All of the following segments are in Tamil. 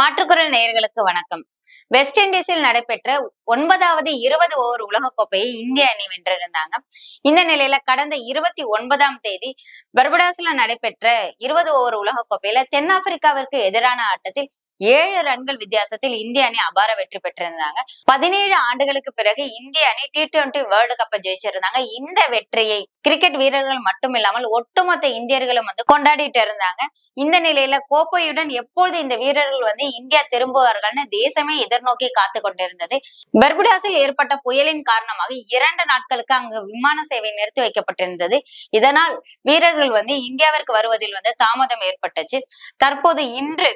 மாற்றுக்குரல் நேயர்களுக்கு வணக்கம். வெஸ்ட் இண்டீஸில் நடைபெற்ற 9வது 20 ஓவர் உலகக்கோப்பையை இந்திய அணி வென்றிருந்தாங்க. இந்த நிலையில கடந்த 29ஆம் தேதி பர்படாஸ்ல நடைபெற்ற 20 ஓவர் உலகக்கோப்பையில தென்னாப்பிரிக்காவிற்கு எதிரான ஆட்டத்தில் 7 ரன்கள் வித்தியாசத்தில் இந்திய அணி அபார வெற்றி பெற்றிருந்தாங்க. 17 ஆண்டுகளுக்கு பிறகு இந்திய அணி T20 வேர்ல்டு கப்பை ஜெயிச்சிருந்தாங்க. இந்த வெற்றியை கிரிக்கெட் வீரர்கள் மட்டும் இல்லாமல் ஒட்டுமொத்த இந்தியர்களும் கொண்டாடிட்டு இருந்தாங்க. இந்த நிலையில கோப்பையுடன் எப்பொழுது இந்த வீரர்கள் இந்தியா திரும்புவார்கள்னு தேசமே எதிர்நோக்கி காத்து கொண்டிருந்தது. பர்படாஸில் ஏற்பட்ட புயலின் காரணமாக 2 நாட்களுக்கு அங்கு விமான சேவை நிறுத்தி வைக்கப்பட்டிருந்தது. இதனால் வீரர்கள் இந்தியாவிற்கு வருவதில் தாமதம் ஏற்பட்டுச்சு. தற்போது இன்று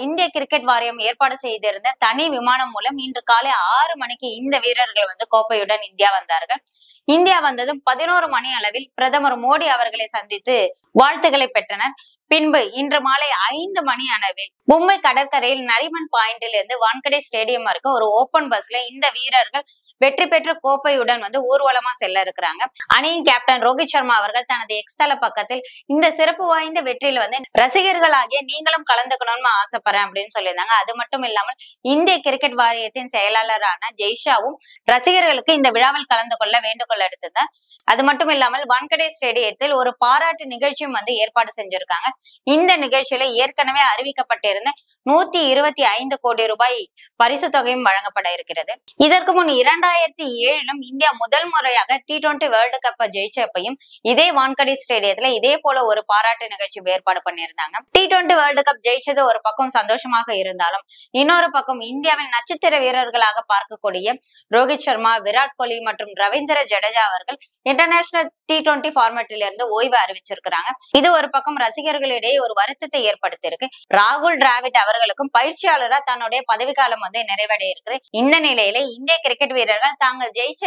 இந்திய கிரிக்கெட் வாரியம் ஏற்பாடு செய்திருந்த தனி விமானம் மூலம் இன்று காலை 6 மணிக்கு இந்த வீரர்கள் கோப்பையுடன் இந்தியா வந்தார்கள். இந்தியா வந்ததும் 11 மணி அளவில் பிரதமர் மோடி அவர்களை சந்தித்து வாழ்த்துக்களை பெற்றனர். பின்பு இன்று மாலை 5 மணி அளவில் மும்பை கடற்கரையில் நரிமன் பாயிண்டில் இருந்து வான்கடே ஸ்டேடியம் வரைக்கும் ஒரு ஓபன் பஸ்ல இந்த வீரர்கள் வெற்றி பெற்ற கோப்பையுடன் ஊர்வலமா செல்ல இருக்கிறாங்க. அணியின் கேப்டன் ரோஹித் சர்மா அவர்கள் தனது எக்ஸ்தல பக்கத்தில் இந்த சிறப்பு வாய்ந்த வெற்றியில ரசிகர்களாகிய நீங்களும் கலந்துக்கணும்னு ஆசைப்படுறேன் அப்படின்னு சொல்லியிருந்தாங்க. அது மட்டும் இல்லாமல் இந்திய கிரிக்கெட் வாரியத்தின் செயலாளரான ஜெய்ஷாவும் ரசிகர்களுக்கு இந்த விழாவில் கலந்து கொள்ள வேண்டுகோள் எடுத்திருந்தார். அது மட்டும் இல்லாமல் வான்கடே ஸ்டேடியத்தில் ஒரு பாராட்டு நிகழ்ச்சியும் ஏற்பாடு செஞ்சிருக்காங்க. இந்த நிகழ்ச்சியில ஏற்கனவே அறிவிக்கப்பட்டிருந்த 125 கோடி ரூபாய் பரிசு தொகையும் வழங்கப்பட இருக்கிறது. இதற்கு முன் 2007 இந்தியா முதல் முறையாக T20 வேர்ல்டு கப்பை ஜெயிச்சப்பையும் இதே வான்கடே ஸ்டேடியத்துல இதே போல ஒரு பாராட்டு நிகழ்ச்சி ஏற்பாடு பண்ணியிருந்தாங்க. T20 வேர்ல்டு கப் ஜெயிச்சது ஒரு பக்கம் சந்தோஷமாக இருந்தாலும் இன்னொரு பக்கம் இந்தியாவின் நட்சத்திர வீரர்களாக பார்க்கக்கூடிய ரோஹித் சர்மா, விராட் கோலி மற்றும் ரவீந்திர ஜடேஜா அவர்கள் இன்டர்நேஷனல் T20 ஃபார்மேட்டில இருந்து ஓய்வு அறிவிச்சிருக்கிறாங்க. இது ஒரு பக்கம் ரசிகர்களிடையே ஒரு வருத்தத்தை ஏற்படுத்தியிருக்கு. ராகுல் டிராவிட் அவர்களுக்கும் பயிற்சியாளரா தன்னுடைய பதவிக்காலம் நிறைவடைய இருக்குது. இந்த நிலையில இந்திய கிரிக்கெட் வீரர்கள் தாங்கள் ஜெயிச்ச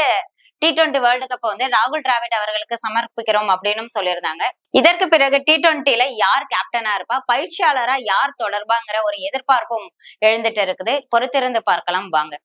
T20 வேர்ல்டு கப்பை ராகுல் டிராவிட் அவர்களுக்கு சமர்ப்பிக்கிறோம் அப்படின்னு சொல்லியிருந்தாங்க. இதற்கு பிறகு T20ல யார் கேப்டனா இருப்பா, பயிற்சியாளரா யார் தொடர்பாங்கிற ஒரு எதிர்பார்ப்பும் எழுந்துட்டு இருக்குது. பொறுத்திருந்து பார்க்கலாம் வாங்க.